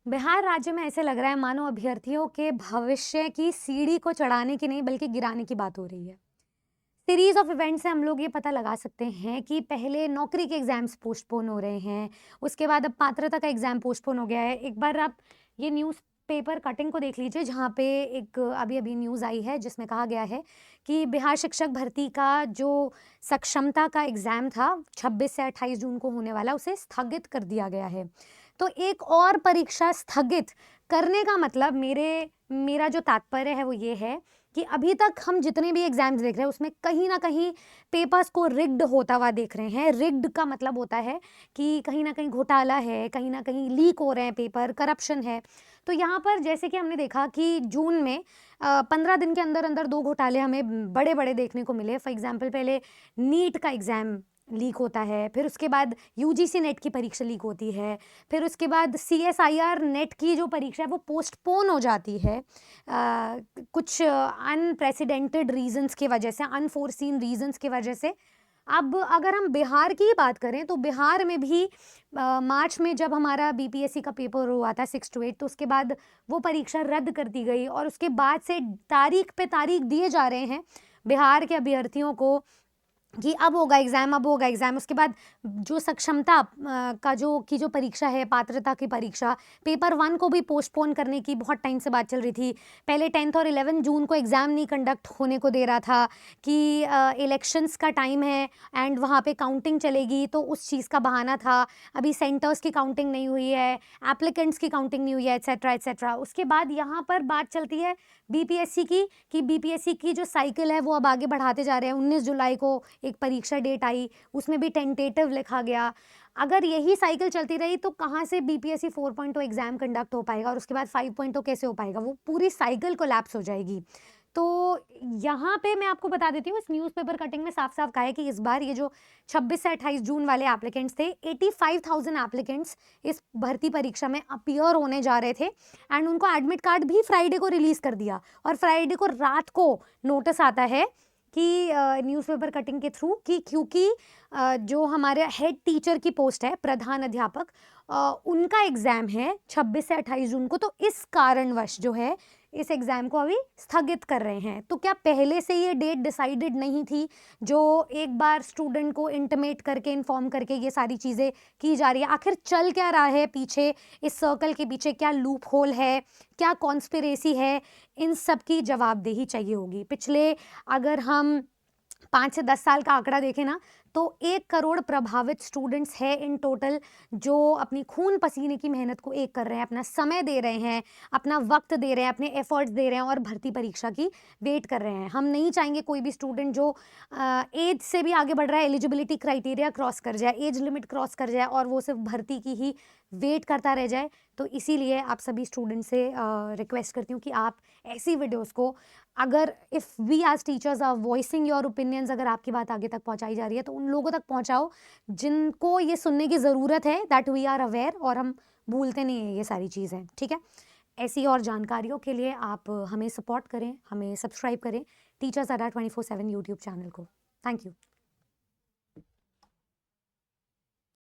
बिहार राज्य में ऐसे लग रहा है मानो अभ्यर्थियों के भविष्य की सीढ़ी को चढ़ाने की नहीं बल्कि गिराने की बात हो रही है। सीरीज ऑफ इवेंट्स से हम लोग ये पता लगा सकते हैं कि पहले नौकरी के एग्जाम्स पोस्टपोन हो रहे हैं, उसके बाद अब पात्रता का एग्जाम पोस्टपोन हो गया है। एक बार आप ये न्यूज़ पेपर कटिंग को देख लीजिए जहाँ पे एक अभी अभी न्यूज़ आई है जिसमें कहा गया है कि बिहार शिक्षक भर्ती का जो सक्षमता का एग्जाम था 26 से 28 जून को होने वाला, उसे स्थगित कर दिया गया है। तो एक और परीक्षा स्थगित करने का मतलब मेरा जो तात्पर्य है वो ये है कि अभी तक हम जितने भी एग्जाम्स देख रहे हैं उसमें कहीं ना कहीं पेपर्स को रिग्ड होता हुआ देख रहे हैं। रिग्ड का मतलब होता है कि कहीं ना कहीं घोटाला है, कहीं ना कहीं लीक हो रहे हैं पेपर, करप्शन है। तो यहाँ पर जैसे कि हमने देखा कि जून में 15 दिन के अंदर अंदर दो घोटाले हमें बड़े बड़े देखने को मिले। फॉर एग्जाम्पल पहले नीट का एग्जाम लीक होता है, फिर उसके बाद यूजीसी नेट की परीक्षा लीक होती है, फिर उसके बाद सीएसआईआर नेट की जो परीक्षा है वो पोस्टपोन हो जाती है कुछ अनप्रेसिडेंटेड रीजंस की वजह से, अनफोर्सीन रीजंस की वजह से। अब अगर हम बिहार की बात करें तो बिहार में भी मार्च में जब हमारा बीपीएससी का पेपर हुआ था 6 to 8, तो उसके बाद वो परीक्षा रद्द कर दी गई और उसके बाद से तारीख पे तारीख दिए जा रहे हैं बिहार के अभ्यर्थियों को कि अब होगा एग्ज़ाम, अब होगा एग्ज़ाम। उसके बाद जो सक्षमता का जो परीक्षा है, पात्रता की परीक्षा, पेपर 1 को भी पोस्टपोन करने की बहुत टाइम से बात चल रही थी। पहले 10th और 11 जून को एग्ज़ाम नहीं कंडक्ट होने को दे रहा था कि इलेक्शंस का टाइम है एंड वहाँ पे काउंटिंग चलेगी, तो उस चीज़ का बहाना था। अभी सेंटर्स की काउंटिंग नहीं हुई है, एप्लीकेंट्स की काउंटिंग नहीं हुई है, एटसेट्रा एटसेट्रा। उसके बाद यहाँ पर बात चलती है बीपीएससी की कि बीपीएससी की जो साइकिल है वो अब आगे बढ़ाते जा रहे हैं। 19 जुलाई को एक परीक्षा डेट आई, उसमें भी टेंटेटिव लिखा गया। अगर यही साइकिल चलती रही तो कहाँ से बीपीएससी 4.0 एग्जाम कंडक्ट हो पाएगा और उसके बाद 5.0 कैसे हो पाएगा? वो पूरी साइकिल कोलैप्स हो जाएगी। तो यहाँ पे मैं आपको बता देती हूँ, इस न्यूज़पेपर कटिंग में साफ-साफ कहा है कि इस बार ये जो 26 से 28 जून वाले एप्लीकेंट्स थे, 85,000 एप्लीकेंट्स इस भर्ती परीक्षा में अपीयर होने जा रहे थे एंड उनको एडमिट कार्ड भी फ्राइडे को रिलीज़ कर दिया और फ्राइडे को रात को नोटिस आता है कि न्यूज़पेपर कटिंग के थ्रू कि क्योंकि जो हमारे हेड टीचर की पोस्ट है, प्रधान अध्यापक, उनका एग्ज़ाम है 26 से 28 जून को, तो इस कारणवश जो है इस एग्ज़ाम को अभी स्थगित कर रहे हैं। तो क्या पहले से ये डेट डिसाइडेड नहीं थी, जो एक बार स्टूडेंट को इंटिमेट करके, इन्फॉर्म करके ये सारी चीज़ें की जा रही है? आखिर चल क्या रहा है पीछे, इस सर्कल के पीछे क्या लूप होल है, क्या कॉन्स्पिरेसी है? इन सब की जवाबदेही चाहिए होगी। पिछले अगर हम 5 से 10 साल का आंकड़ा देखें ना, तो 1 करोड़ प्रभावित स्टूडेंट्स हैं इन टोटल, जो अपनी खून पसीने की मेहनत को एक कर रहे हैं, अपना समय दे रहे हैं, अपना वक्त दे रहे हैं, अपने एफर्ट्स दे रहे हैं और भर्ती परीक्षा की वेट कर रहे हैं। हम नहीं चाहेंगे कोई भी स्टूडेंट जो एज से भी आगे बढ़ रहा है, एलिजिबिलिटी क्राइटेरिया क्रॉस कर जाए, एज लिमिट क्रॉस कर जाए और वो सिर्फ भर्ती की ही वेट करता रह जाए। तो इसीलिए आप सभी स्टूडेंट से रिक्वेस्ट करती हूँ कि आप ऐसी वीडियोज़ को, अगर if we as teachers are voicing your opinions, अगर आपकी बात आगे तक पहुँचाई जा रही है तो उन लोगों तक पहुँचाओ जिनको ये सुनने की ज़रूरत है, दैट वी आर अवेयर, और हम भूलते नहीं हैं ये सारी चीज़ें, ठीक है? ऐसी और जानकारियों के लिए आप हमें सपोर्ट करें, हमें सब्सक्राइब करें, टीचर्स अड्डा 24/7 यूट्यूब चैनल को। Thank you.